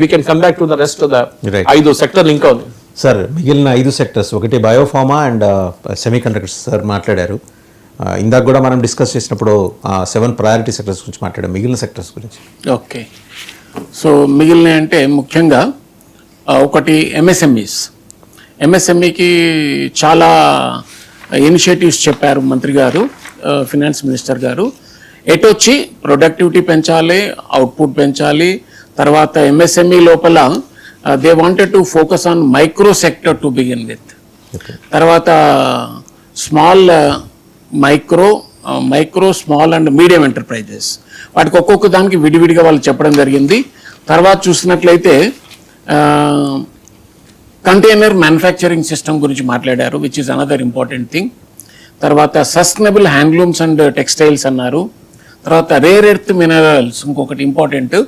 We can come back to the rest of the Right. 5 సెక్టర్లు ఇంకా ఉంది. Sir మిగిలిన 5 sectors, ఒకటి biopharma and semi conductors sir మాట్లాడారు. ఇందాక కూడా మనం డిస్కస్ చేసినప్పుడు 7 ప్రయారిటీ సెక్టర్స్ గురించి మాట్లాడాం. మిగిలిన సెక్టర్స్ గురించి ఓకే, సో మిగిలిన అంటే ముఖ్యంగా ఒకటి ఎంఎస్ఎంఈకి చాలా ఇనిషియేటివ్స్ చెప్పారు మంత్రి గారు, ఫినాన్స్ మినిస్టర్ గారు. ఎటొచ్చి ప్రొడక్టివిటీ పెంచాలి, అవుట్పుట్ పెంచాలి. తర్వాత ఎంఎస్ఎంఈ లోపల they wanted to focus on micro sector to begin with. తర్వాత small micro small and medium enterprises, వాటికి ఒక్కొక్క దానికి విడివిడిగా వాళ్ళు చెప్పడం జరిగింది. తర్వాత చూసినట్లయితే కంటైనర్ మ్యానుఫ్యాక్చరింగ్ సిస్టమ్ గురించి మాట్లాడారు, which is another important thing. తర్వాత సస్టైనబుల్ హ్యాండ్లూమ్స్ అండ్ టెక్స్టైల్స్ అన్నారు. తర్వాత రేర్ ఎర్త్ మినరల్స్ ఇంకొకటి ఇంపార్టెంట్.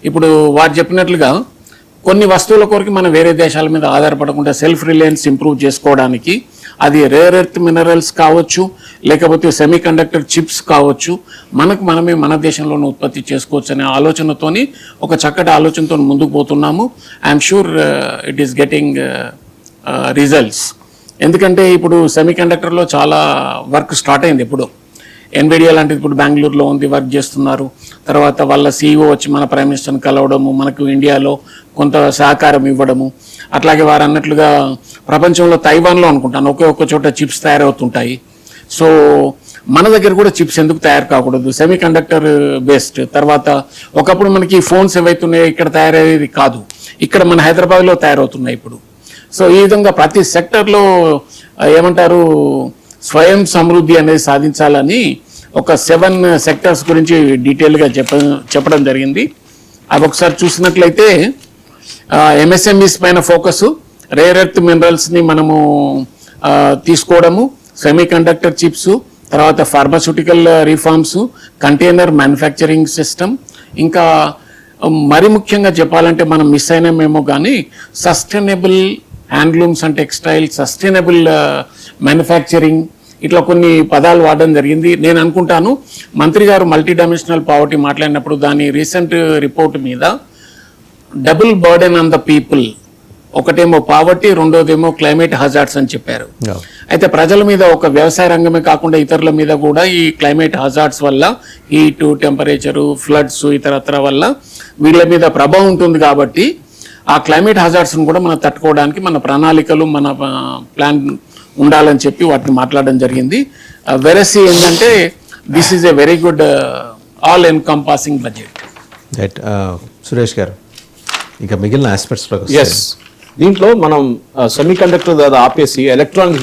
ఇప్పుడు వారు చెప్పినట్లుగా కొన్ని వస్తువుల కొరకు మనం వేరే దేశాల మీద ఆధారపడకుండా సెల్ఫ్ రిలయన్స్ ఇంప్రూవ్ చేసుకోవడానికి, అది రేర్ ఎర్త్ మినరల్స్ కావచ్చు, లేకపోతే సెమీ కండక్టర్ చిప్స్ కావచ్చు, మనమే మన దేశంలోనే ఉత్పత్తి చేసుకోవచ్చు అనే ఆలోచనతోని, ఒక చక్కటి ఆలోచనతో ముందుకు పోతున్నాము. I'm sure it is getting results. ఎందుకంటే ఇప్పుడు సెమీ కండక్టర్లో చాలా వర్క్ స్టార్ట్ అయింది. ఇప్పుడు ఎన్విడియా లాంటిది ఇప్పుడు బెంగళూరులో ఉంది, వర్క్ చేస్తున్నారు. తర్వాత వాళ్ళ CEO వచ్చి మన ప్రైమ్ మినిస్టర్ని కలవడము, మనకు ఇండియాలో కొంత సహకారం ఇవ్వడము. అట్లాగే వారు అన్నట్లుగా ప్రపంచంలో తైవాన్లో అనుకుంటాను ఒక్క చోట చిప్స్ తయారవుతుంటాయి. సో మన దగ్గర కూడా చిప్స్ ఎందుకు తయారు కాకూడదు, సెమీ కండక్టర్ బేస్డ్. తర్వాత ఒకప్పుడు మనకి ఫోన్స్ ఏవైతున్నాయో ఇక్కడ తయారయ్యేది కాదు, ఇక్కడ మన హైదరాబాద్లో తయారవుతున్నాయి ఇప్పుడు. సో ఈ విధంగా ప్రతి సెక్టర్లో ఏమంటారు స్వయం సమృద్ధి అనేది సాధించాలని ఒక 7 సెక్టర్స్ గురించి డీటెయిల్గా చెప్పడం జరిగింది. అవి ఒకసారి చూసినట్లయితే ఎంఎస్ఎంఈస్ పైన ఫోకస్, రేర్ ఎర్త్ మినరల్స్ని మనము తీసుకోవడము, సెమీ కండక్టర్ చిప్స్, తర్వాత pharmaceutical reforms, container manufacturing system, ఇంకా మరి ముఖ్యంగా చెప్పాలంటే మనం మిస్ అయినామేమో కానీ sustainable handlooms and textile, sustainable manufacturing, ఇట్లా కొన్ని పదాలు వాడడం జరిగింది. నేను అనుకుంటాను మంత్రి గారు మల్టీ డైమెన్షనల్ పావర్టీ మాట్లాడినప్పుడు దాని రీసెంట్ రిపోర్ట్ మీద double burden on the people, ఒకటేమో పావర్టీ, రెండోదేమో క్లైమేట్ హజార్డ్స్ అని చెప్పారు. అయితే ప్రజల మీద ఒక వ్యవసాయ రంగమే కాకుండా ఇతరుల మీద కూడా ఈ క్లైమేట్ హజార్డ్స్ వల్ల, హీటు, టెంపరేచరు, ఫ్లడ్స్, ఇతరత్ర వల్ల వీళ్ళ మీద ప్రభావం ఉంటుంది. కాబట్టి ఆ క్లైమేట్ హజార్డ్స్ను కూడా మనం తట్టుకోవడానికి మన ప్రణాళికలు, మన ప్లాన్ ఉండాలని చెప్పి వాటిని మాట్లాడడం జరిగింది. వెరసి ఏంటంటే this is a very good all encompassing budget. Right. Suresh గారు, ఇంకా మిగిలిన ఆస్పెక్ట్స్ దీంట్లో మనం సెమీ కండక్టర్ ఆపేసి ఎలక్ట్రానిక్